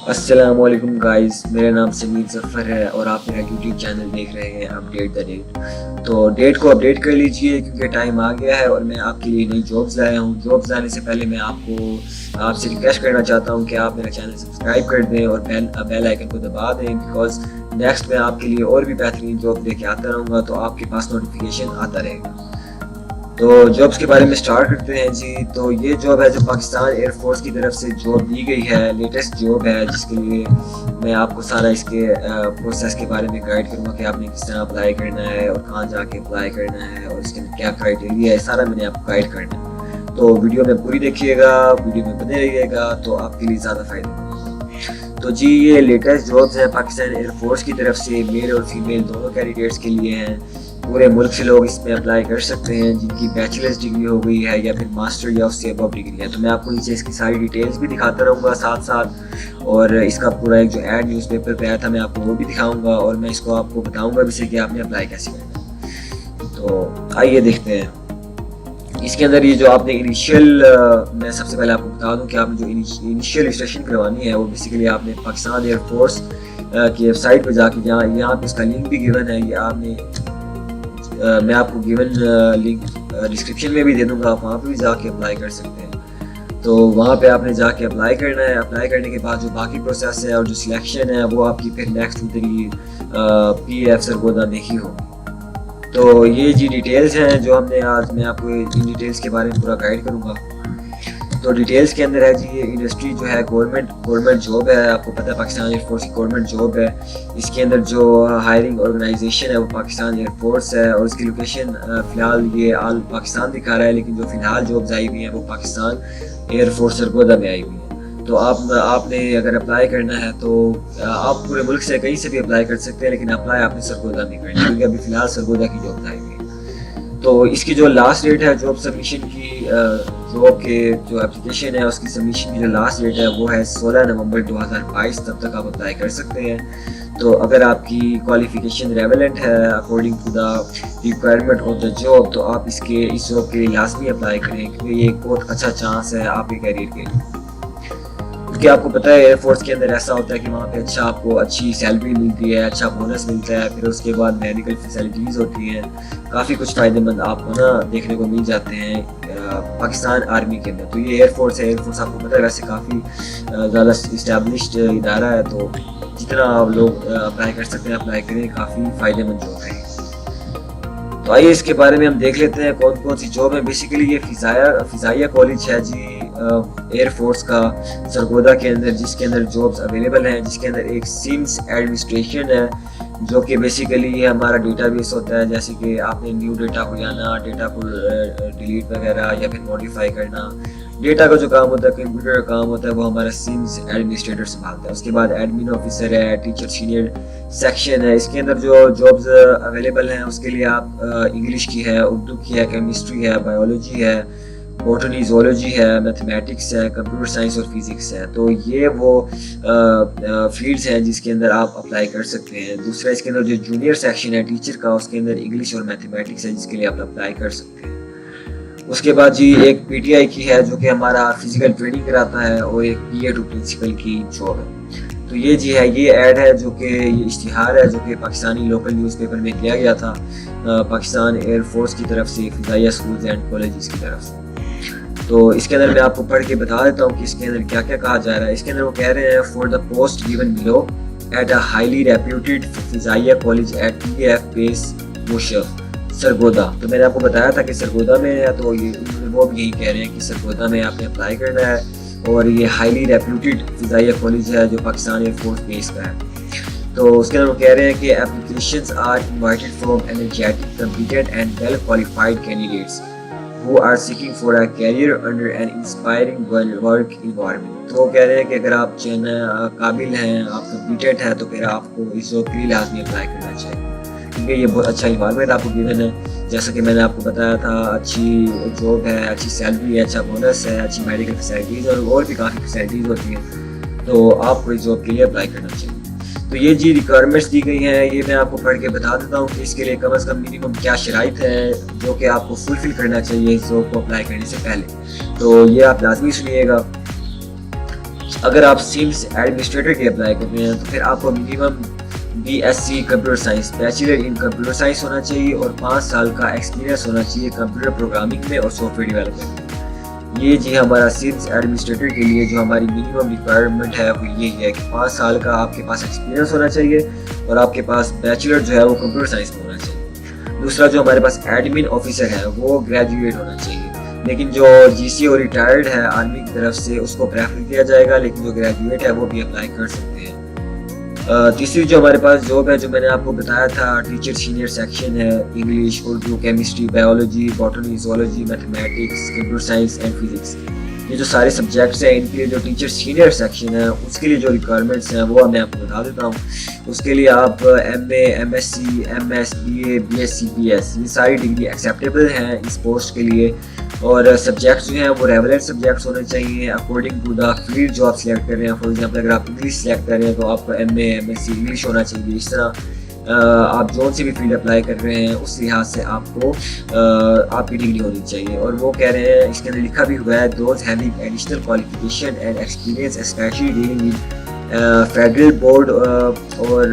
السلام علیکم گائز، میرا نام سمیر ظفر ہے اور آپ میرا یوٹیوب چینل دیکھ رہے ہیں اپڈیٹ دا ڈیٹ۔ تو ڈیٹ کو اپڈیٹ کر لیجئے کیونکہ ٹائم آ گیا ہے اور میں آپ کے لیے نئی جابز لایا ہوں۔ جابز لانے سے پہلے میں آپ سے ریکویسٹ کرنا چاہتا ہوں کہ آپ میرا چینل سبسکرائب کر دیں اور بیل آئیکن کو دبا دیں، بیکاز نیکسٹ میں آپ کے لیے اور بھی بہترین جاب لے کے آتا رہوں گا تو آپ کے پاس نوٹیفیکیشن آتا رہے گا۔ تو جابس کے بارے میں سٹارٹ کرتے ہیں جی۔ تو یہ جاب ہے جو پاکستان ایئر فورس کی طرف سے جاب دی گئی ہے، لیٹسٹ جاب ہے، جس کے لیے میں آپ کو سارا اس کے پروسیس کے بارے میں گائیڈ کروں گا کہ آپ نے کس طرح اپلائی کرنا ہے اور کہاں جا کے اپلائی کرنا ہے اور اس کے اندر کیا کرائٹیریا ہے، سارا میں نے آپ کو گائیڈ کرنا ہے۔ تو ویڈیو میں پوری دیکھیے گا، ویڈیو میں بنے رہیے گا تو آپ کے لیے زیادہ فائدہ ہوگا۔ تو جی یہ لیٹسٹ جابس ہیں پاکستان ایئر فورس کی طرف سے، میل اور فیمیل دونوں کینڈیڈیٹس کے لیے ہیں۔ پورے ملک سے لوگ اس میں اپلائی کر سکتے ہیں جن کی بیچلرز ڈگری ہو گئی ہے یا پھر ماسٹر یا اس سے ابو ڈگری ہے۔ تو میں آپ کو نیچے اس کی ساری ڈیٹیلز بھی دکھاتا رہوں گا ساتھ ساتھ، اور اس کا پورا ایک جو ایڈ نیوز پیپر پہ آیا تھا میں آپ کو وہ بھی دکھاؤں گا، اور میں اس کو آپ کو بتاؤں گا بھی سے کہ آپ نے اپلائی کیسے کرنا ہے۔ تو آئیے دیکھتے ہیں اس کے اندر یہ جو آپ نے انیشیل، میں سب سے پہلے آپ کو بتا دوں کہ آپ نے جو انیشیل رجسٹریشن کروانی ہے وہ بیسیکلی آپ نے پاکستان ایئر فورس کی ویب سائٹ پہ جا کے، جہاں یہاں پہ اس کا لنک بھی گیون ہے، یہ آپ نے میں آپ کو گیون لنک ڈسکرپشن میں بھی دے دوں گا، آپ وہاں پہ بھی جا کے اپلائی کر سکتے ہیں۔ تو وہاں پہ آپ نے جا کے اپلائی کرنا ہے۔ اپلائی کرنے کے بعد جو باقی پروسیس ہے اور جو سلیکشن ہے وہ آپ کی پھر نیکسٹ ادھر پی ایف سرگودا میں ہی ہوگی۔ تو یہ جی ڈیٹیلز ہیں جو ہم نے آج، میں آپ کو ان ڈیٹیلز کے بارے میں پورا گائیڈ کروں گا۔ تو ڈیٹیلز کے اندر ہے جی، یہ انڈسٹری جو ہے گورنمنٹ جاب ہے، آپ کو پتہ ہے پاکستان ایئر فورس کی گورنمنٹ جاب ہے۔ اس کے اندر جو ہائرنگ آرگنائزیشن ہے وہ پاکستان ایئر فورس ہے، اور اس کی لوکیشن فی الحال یہ آل پاکستان دکھا رہا ہے، لیکن جو فی الحال جابز آئی ہوئی ہیں وہ پاکستان ایئر فورس سرگودا میں آئی ہوئی ہیں۔ تو آپ نے اگر اپلائی کرنا ہے تو آپ پورے ملک سے کہیں سے بھی اپلائی کر سکتے ہیں، لیکن اپلائی آپ نے سرگودا میں کرنا ہے کیونکہ ابھی فی الحال سرگودا کی جابز آئی ہوئی ہیں۔ تو اس کی جو لاسٹ ڈیٹ ہے جاب سبمیشن کی، جاب کے جو اپلیکیشن ہے اس کی سبمیشن کی جو لاسٹ ڈیٹ ہے وہ ہے 16 نومبر 2022، تب تک آپ اپلائی کر سکتے ہیں۔ تو اگر آپ کی کوالیفیکیشن ریلیونٹ ہے according to the requirement of the job تو آپ اس جاب کے لیے لازمی اپلائی کریں، کیونکہ یہ ایک بہت اچھا چانس ہے آپ کے کیریئر کے لیے۔ کیونکہ آپ کو پتہ ہے ایئر فورس کے اندر ایسا ہوتا ہے کہ وہاں پہ آپ کو اچھی سیلری ملتی ہے، اچھا بونس ملتا ہے، پھر اس کے بعد میڈیکل فیسلٹیز ہوتی ہیں، کافی کچھ فائدے مند آپ کو دیکھنے کو مل جاتے ہیں پاکستان آرمی کے اندر۔ تو یہ ایئر فورس ہے، ایئر فورس آپ کو پتہ ہے ویسے کافی زیادہ اسٹیبلشڈ ادارہ ہے، تو جتنا آپ لوگ اپلائی کر سکتے ہیں اپلائی کریں، کافی فائدے مند جاب ہے۔ تو آئیے اس کے بارے میں ہم دیکھ لیتے ہیں کون کون سی جاب ہے۔ بیسیکلی یہ فضائیہ کالج ہے جی ایئر فورس کا سرگودا کے اندر، جس کے اندر جابز اویلیبل ہیں، جس کے اندر ایک سیمز ایڈمنسٹریشن ہے جو کہ بیسیکلی یہ ہمارا ڈیٹا بیس ہوتا ہے، جیسے کہ آپ نے نیو ڈیٹا کو لانا، ڈیٹا کو ڈیلیٹ وغیرہ یا پھر موڈیفائی کرنا، ڈیٹا کا جو کام ہوتا ہے، کمپیوٹر کا کام ہوتا ہے، وہ ہمارا سیمز ایڈمنسٹریٹر سنبھالتا ہے۔ اس کے بعد ایڈمن آفیسر ہے، ٹیچر سینئر سیکشن ہے۔ اس کے اندر جو جابز اویلیبل ہیں اس کے لیے آپ انگلش کی ہے، اردو کی ہے، کیمسٹری ہے، بایولوجی ہے، بوٹنی زولوجی ہے، میتھمیٹکس ہے، کمپیوٹر سائنس اور فزکس ہے۔ تو یہ وہ فیلڈز ہیں جس کے اندر آپ اپلائی کر سکتے ہیں۔ دوسرا اس کے اندر جو جونیئر سیکشن ہے ٹیچر کا، اس کے اندر انگلش اور میتھمیٹکس ہے جس کے لیے آپ اپلائی کر سکتے ہیں۔ اس کے بعد جی ایک پی ٹی آئی کی ہے جو کہ ہمارا فزیکل ٹریننگ کراتا ہے، اور ایک پی اے ٹو پرنسپل کی جاب ہے۔ تو یہ جی ہے، یہ ایڈ ہے جو کہ یہ اشتہار ہے جو کہ پاکستانی لوکل نیوز پیپر میں دیا گیا تھا پاکستان ایئر فورس کی طرف سے، فضائیہ اسکولز اینڈ کالجز کی طرف سے۔ تو اس کے اندر میں آپ کو پڑھ کے بتا دیتا ہوں کہ اس کے اندر کیا کیا کہا جا رہا ہے۔ اس کے اندر وہ کہہ رہے ہیں for the post given below at a highly reputed Fazaia college at P F base Musharraf Sargodha. تو میں نے آپ کو بتایا تھا کہ سرگودا میں ہے، تو وہ بھی یہی کہہ رہے ہیں کہ سرگودا میں آپ نے اپلائی کرنا ہے، اور یہ ہائیلی ریپیوٹیڈ فضائیہ کالج ہے جو پاکستان ایئر فورس بیس کا ہے۔ تو اس کے اندر وہ کہہ رہے ہیں کہ applications are invited from energetic competent and well qualified candidates who are seeking for a career under an inspiring work environment۔ تو وہ کہہ رہے ہیں کہ اگر آپ قابل ہیں، آپ کمپیٹنٹ ہیں، تو پھر آپ کو اس جاب کے لیے لازمی اپلائی کرنا چاہیے، کیونکہ یہ بہت اچھا انوائرمنٹ آپ کو گیون ہے۔ جیسا کہ میں نے آپ کو بتایا تھا، اچھی جاب ہے، اچھی سیلری ہے، اچھا بونس ہے، اچھی میڈیکل فیسلٹیز اور بھی کافی فیسلٹیز ہوتی ہیں، تو آپ کو اس جاب کے لیے اپلائی کرنا چاہیے۔ تو یہ جی ریکوائرمنٹس دی گئی ہیں، یہ میں آپ کو پڑھ کے بتا دیتا ہوں کہ اس کے لیے کم از کم منیمم کیا شرائط ہے جو کہ آپ کو فلفل کرنا چاہیے اس جاب کو اپلائی کرنے سے پہلے۔ تو یہ آپ لازمی سنیے گا۔ اگر آپ سمس ایڈمنسٹریٹر کے اپلائی کر رہے ہیں تو پھر آپ کو minimum BSc computer science bachelor in computer science ہونا چاہیے اور 5 سال کا ایکسپیرینس ہونا چاہیے کمپیوٹر پروگرامنگ میں اور سافٹ ویئر ڈیولپمنٹ میں. یہ جی ہمارا سمس ایڈمنسٹریٹر کے لیے جو ہماری منیمم ریکوائرمنٹ ہے وہ یہی ہے کہ 5 سال کا آپ کے پاس ایکسپیرینس ہونا چاہیے اور آپ کے پاس بیچلر جو ہے وہ کمپیوٹر سائنس میں ہونا چاہیے. دوسرا جو ہمارے پاس ایڈمن آفیسر ہے وہ گریجویٹ ہونا چاہیے، لیکن جو GC اور ریٹائرڈ ہے آرمی کی طرف سے اس کو پریفر کیا جائے گا، لیکن جو گریجویٹ ہے وہ بھی اپلائی کر سکتے ہیں. تیسری جو ہمارے پاس جاب ہے جو میں نے آپ کو بتایا تھا ٹیچر سینئر سیکشن ہے، English, Urdu, chemistry, biology, botany, zoology, mathematics, computer science and physics. یہ جو سارے سبجیکٹس ہیں ان کے لیے جو ٹیچر سینئر سیکشن ہے اس کے لیے جو ریکوائرمنٹس ہیں وہ میں آپ کو بتا دیتا ہوں. اس کے لیے آپ MA، MSc، MS، BA، BSc، BS یہ ساری ڈگری ایکسیپٹیبل ہیں اس پوسٹ کے لیے. اور سبجیکٹس جو ہیں وہ ریلیونٹ سبجیکٹس ہونے چاہیے اکارڈنگ ٹو دا فیلڈ جو آپ سلیکٹ کر رہے ہیں. فار ایگزامپل اگر آپ انگلش سلیکٹ کر رہے ہیں تو آپ کو MA، MSc انگلش ہونا چاہیے. اس طرح آپ جون سے بھی فیلڈ اپلائی کر رہے ہیں اس لحاظ سے آپ کو آپ کی ڈگری ہونی چاہیے. اور وہ کہہ رہے ہیں اس کے اندر لکھا بھی ہوا ہے those having additional qualification and experience especially dealing with federal board اور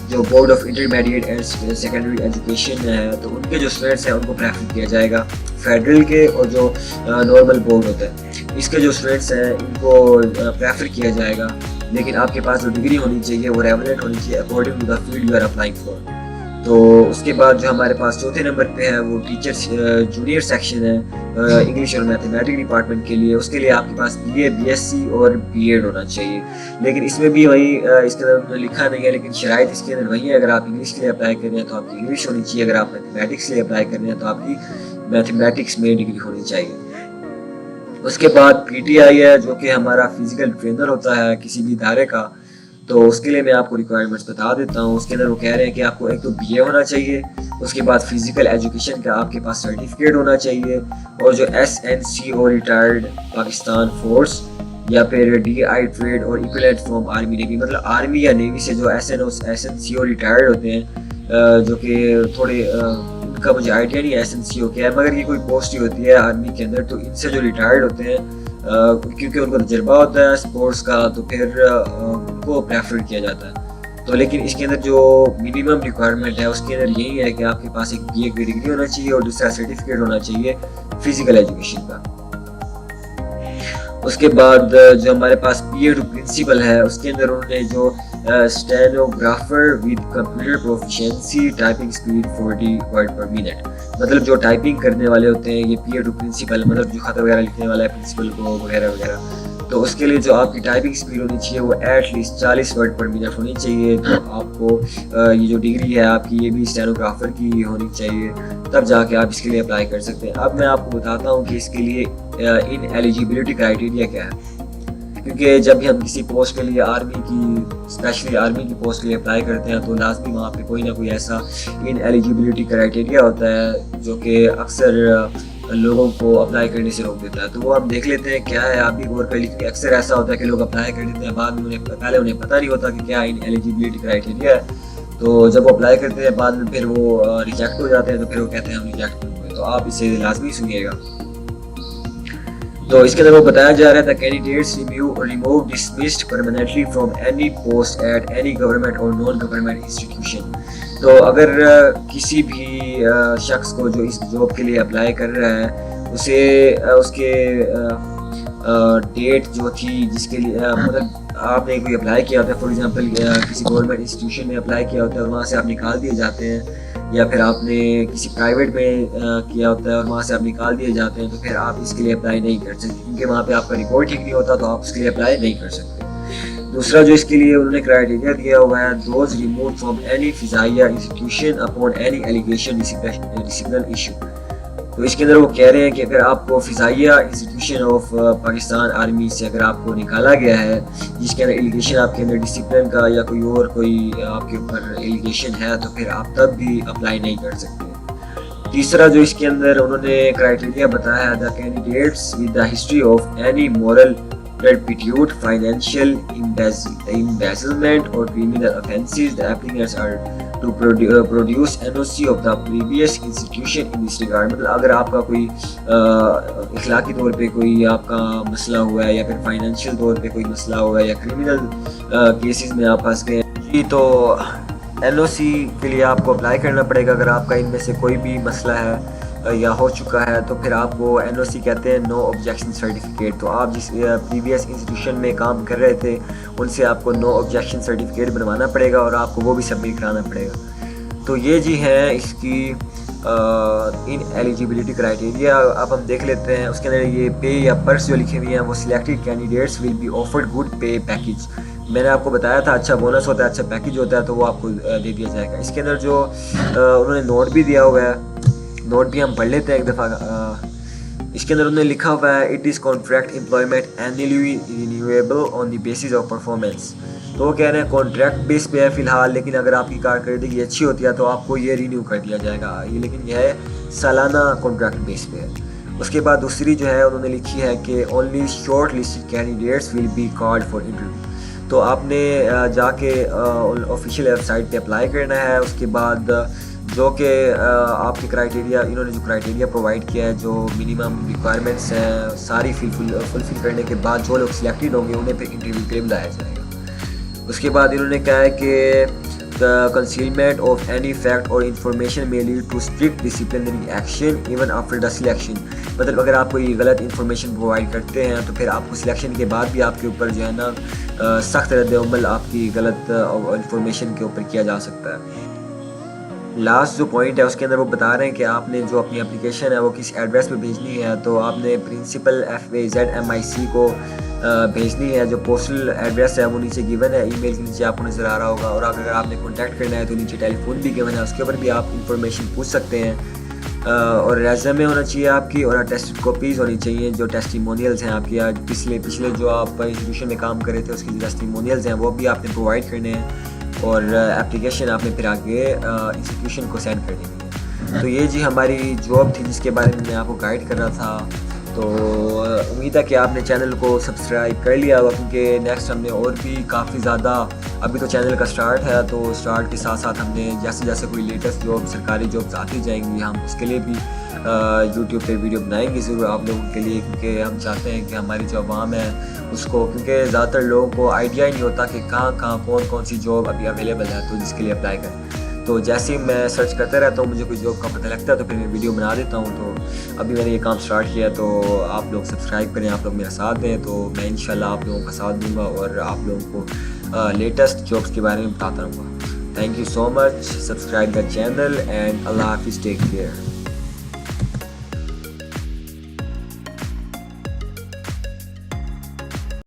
جو board of intermediate and secondary education ہے تو ان کے جو اسٹوڈنٹس ہیں ان کو پریفر کیا جائے گا فیڈرل کے، اور جو نارمل بورڈ ہوتا ہے اس کے جو اسٹوڈنٹس ہیں ان کو پریفر کیا جائے گا. لیکن آپ کے پاس جو ڈگری ہونی چاہیے وہ ریلیونٹ ہونی چاہیے according to the field you are applying for. تو اس کے بعد جو ہمارے پاس چوتھے نمبر پہ ہے وہ ٹیچر جونیئر سیکشن ہے انگلش اور میتھمیٹکس ڈپارٹمنٹ کے لیے. اس کے لیے آپ کے پاس BA، BSc اور B.Ed ہونا چاہیے. لیکن اس میں بھی وہی اس کے اندر لکھا نہیں ہے، لیکن شرائط اس کے اندر وہی ہے. اگر آپ انگلش کے لیے اپلائی کر رہے ہیں تو آپ کی انگلش ہونی چاہیے، اگر آپ میتھمیٹکس کے لیے اپلائی کر رہے ہیں تو آپ کی میتھمیٹکس میں ڈگری ہونی چاہیے. اس کے بعد PTI ہے جو کہ ہمارا فزیکل ٹرینر ہوتا ہے کسی بھی ادارے کا. تو اس کے لیے میں آپ کو ریکوائرمنٹس بتا دیتا ہوں. اس کے اندر وہ کہہ رہے ہیں کہ آپ کو ایک تو BA ہونا چاہیے، اس کے بعد فزیکل ایجوکیشن کا آپ کے پاس سرٹیفکیٹ ہونا چاہیے، اور جو SNCO ریٹائرڈ پاکستان فورس یا پھر DI ٹریڈ اور ایکویلنٹ فرام آرمی نیوی، مطلب آرمی یا نیوی سے جو SNCO ریٹائرڈ ہوتے ہیں جو کہ تھوڑے ان کا مجھے آئیڈیا نہیں ہے SNCO کیا ہے، مگر یہ کوئی پوسٹ ہی ہوتی ہے آرمی کے اندر. تو ان سے جو ریٹائرڈ ہوتے ہیں کیونکہ ان کو تجربہ ہوتا ہے اسپورٹس کا تو پھر ان کو پریفر کیا جاتا ہے. تو لیکن اس کے اندر جو منیمم ریکوائرمنٹ ہے اس کے اندر یہی ہے کہ آپ کے پاس ایک BA کی ڈگری ہونا چاہیے اور دوسرا سرٹیفکیٹ ہونا چاہیے فزیکل ایجوکیشن کا. اس کے بعد جو ہمارے پاس PA ٹو پرنسپل ہے اس کے اندر انہوں نے جو stenographer with computer proficiency typing speed 40 word per minute, مطلب جو ٹائپنگ کرنے والے ہوتے ہیں یہ PA ٹو پرنسپل، مطلب جو خط وغیرہ لکھنے والا ہے پرنسپل کو وغیرہ وغیرہ. تو اس کے لیے جو آپ کی ٹائپنگ اسپیڈ ہونی چاہیے وہ at least 40 word per minute ہونی چاہیے. تو آپ کو یہ جو ڈگری ہے آپ کی یہ بھی اسٹینوگرافر کی ہونی چاہیے، تب جا کے آپ اس کے لیے اپلائی کر سکتے ہیں. اب میں آپ کو بتاتا ہوں کہ اس کے لیے ان ایلیجیبلٹی کرائٹیریا کیا ہے، کیونکہ جب بھی ہم کسی پوسٹ کے لیے آرمی کی اسپیشلی آرمی کی پوسٹ کے لیے اپلائی کرتے ہیں تو لازمی وہاں پہ کوئی نہ کوئی ایسا ان ایلیجیبلٹی کرائٹیریا ہوتا ہے جو کہ اکثر لوگوں کو اپلائی کرنے سے روک دیتا ہے. تو وہ ہم دیکھ لیتے ہیں کیا ہے. آپ بھی غور کر لیجیے کہ اکثر ایسا ہوتا ہے کہ لوگ اپلائی کر دیتے ہیں بعد میں پہلے انہیں پتہ نہیں ہوتا کہ کیا ان ایلیجیبلٹی کرائٹیریا ہے. تو جب وہ اپلائی کرتے ہیں بعد میں پھر وہ ریجیکٹ ہو جاتے ہیں تو پھر وہ کہتے ہیں ہم ریجیکٹ ہو گئے. تو آپ اسے لازمی سنیے گا. تو اس کے اندر وہ بتایا جا رہا تھا candidates remove dismissed permanently from any post at any government اور نان گورنمنٹ انسٹیٹیوشن. تو اگر کسی بھی شخص کو جو اس جاب کے لیے اپلائی کر رہا ہے اسے اس کے ڈیٹ جو تھی جس کے لیے مطلب آپ نے کوئی اپلائی کیا ہوتا ہے، فار ایگزامپل کسی گورنمنٹ انسٹیٹیوشن میں اپلائی کیا ہوتا ہے اور وہاں سے آپ نکال دیے جاتے ہیں، یا پھر آپ نے کسی پرائیویٹ میں کیا ہوتا ہے اور وہاں سے آپ نکال دیے جاتے ہیں، تو پھر آپ اس کے لیے اپلائی نہیں کر سکتے کیونکہ وہاں پہ آپ کا ریپورٹ ٹھیک نہیں ہوتا تو آپ اس کے لیے اپلائی نہیں کر سکتے. دوسرا جو اس کے لیے انہوں نے کرائٹیریا دیا ہوا ہے دوز ریمووڈ فرام اینی فضائیہ institution upon any allegation discipline issue. تو اس کے اندر وہ کہہ رہے ہیں کہ اگر آپ کو فضائیہ انسٹیٹیوشن آف پاکستان آرمی سے اگر آپ کو نکالا گیا ہے جس کے اندر ایلیگیشن آپ کے اندر ڈسپلن کا یا کوئی اور کوئی آپ کے اوپر ایلیگیشن ہے تو پھر آپ تب بھی اپلائی نہیں کر سکتے. تیسرا جو اس کے اندر انہوں نے کرائٹیریا بتایا ہے the candidates with the history of any moral perpetuate financial embezzlement or criminal offences. The applicants are to produce NOC of the previous institution in this regard. مطلب اگر آپ کا کوئی اخلاقی طور پہ کوئی آپ کا مسئلہ ہوا ہے یا پھر فائنینشیل طور پہ کوئی مسئلہ ہوا ہے یا کرمنل کیسز میں آپ پھنس گئے جی، تو NOC کے لیے آپ کو اپلائی کرنا پڑے گا. اگر آپ کا ان میں سے کوئی بھی مسئلہ ہے یا ہو چکا ہے تو پھر آپ کو NOC کہتے ہیں، نو آبجیکشن سرٹیفکیٹ. تو آپ جس پریویس انسٹیٹیوشن میں کام کر رہے تھے ان سے آپ کو نو آبجیکشن سرٹیفکیٹ بنوانا پڑے گا اور آپ کو وہ بھی سبمٹ کرانا پڑے گا. تو یہ جی ہیں اس کی ان ایلیجیبلٹی کرائٹیریا. اب ہم دیکھ لیتے ہیں اس کے اندر یہ پے یا پرس جو لکھے ہوئے ہیں وہ selected candidates will be offered good pay package. میں نے آپ کو بتایا تھا اچھا بونس ہوتا ہے، اچھا پیکیج ہوتا ہے تو وہ آپ کو دے دیا جائے گا. اس کے اندر جو انہوں نے نوٹ بھی دیا ہوا ہے، نوٹ بھی ہم پڑھ لیتے ہیں ایک دفعہ. اس کے اندر انہوں نے لکھا ہوا ہے it is contract employment annually renewable on the basis of performance. تو وہ کہہ رہے ہیں کانٹریکٹ بیس پہ ہے فی الحال، لیکن اگر آپ کی کارکردگی اچھی ہوتی ہے تو آپ کو یہ رینیو کر دیا جائے گا. یہ لیکن یہ ہے سالانہ کانٹریکٹ بیس پہ ہے. اس کے بعد دوسری جو ہے انہوں نے لکھی ہے کہ only shortlisted candidates will be called for interview. تو آپ نے جا کے آفیشیل ویب سائٹ پہ اپلائی کرنا ہے. اس کے بعد جو کہ آپ کے کرائٹیریا، انہوں نے جو کرائٹیریا پرووائڈ کیا ہے، جو منیمم ریکوائرمنٹس ہیں ساری فلفل کرنے کے بعد جو لوگ سلیکٹڈ ہوں گے انہیں پھر انٹرویو کے لیے بلایا جائے گا. اس کے بعد انہوں نے کہا ہے کہ concealment of any fact or information may lead to strict disciplinary action even after the selection. مطلب اگر آپ کوئی غلط انفارمیشن پرووائڈ کرتے ہیں تو پھر آپ کو سلیکشن کے بعد بھی آپ کے اوپر جو ہے نا سخت رد عمل آپ کی غلط انفارمیشن کے اوپر کیا جا سکتا ہے. لاسٹ جو پوائنٹ ہے اس کے اندر وہ بتا رہے ہیں کہ آپ نے جو اپنی اپلیکیشن ہے وہ کس ایڈریس پہ بھیجنی ہے. تو آپ نے پرنسپل FAZMIC کو بھیجنی ہے. جو پوسٹل ایڈریس ہے وہ نیچے گیون ہے، ای میل کے نیچے آپ کو نظر آ رہا ہوگا. اور اگر آپ نے کانٹیکٹ کرنا ہے تو نیچے ٹیلی فون بھی گیون ہے، اس کے اوپر بھی آپ انفارمیشن پوچھ سکتے ہیں. اور ریزیومے ہونا چاہیے آپ کی، اور اٹیسٹڈ کاپیز ہونی چاہیے. جو ٹیسٹیمونیلز ہیں آپ کی پچھلے جو آپ انسٹیٹیوشن میں کام کر رہے تھے اس کی جو ٹیسٹیمونیلز ہیں وہ بھی آپ نے پرووائڈ کرنے ہیں. اور اپلیکیشن آپ نے پھر آگے انسٹیٹیوشن کو سینڈ کر دینی ہے. تو یہ جی ہماری جاب تھی جس کے بارے میں آپ کو گائیڈ کر رہا تھا. تو امید ہے کہ آپ نے چینل کو سبسکرائب کر لیا ہوگا، کیونکہ نیکسٹ ہم نے اور بھی کافی زیادہ، ابھی تو چینل کا سٹارٹ ہے تو سٹارٹ کے ساتھ ساتھ ہم نے جیسے جیسے کوئی لیٹسٹ جاب سرکاری جابس آتی جائیں گی ہم اس کے لیے بھی یوٹیوب پہ ویڈیو بنائیں گے ضرور آپ لوگوں کے لیے. کیونکہ ہم چاہتے ہیں کہ ہماری جو عوام ہے اس کو، کیونکہ زیادہ تر لوگوں کو آئیڈیا ہی نہیں ہوتا کہ کہاں کون سی جاب ابھی اویلیبل ہے تو جس کے لیے اپلائی کریں. تو جیسے ہی میں سرچ کرتا رہتا ہوں، مجھے کوئی جاب کا پتہ لگتا ہے تو پھر میں ویڈیو بنا دیتا ہوں. تو ابھی میں نے یہ کام سٹارٹ کیا تو آپ لوگ سبسکرائب کریں، آپ لوگ میرا ساتھ دیں تو میں انشاءاللہ آپ لوگوں کا ساتھ دوں گا اور آپ لوگوں کو لیٹسٹ جابس کے بارے میں بتاتا رہوں گا. Thank you so much. Subscribe the channel and اللہ حافظ. Take care.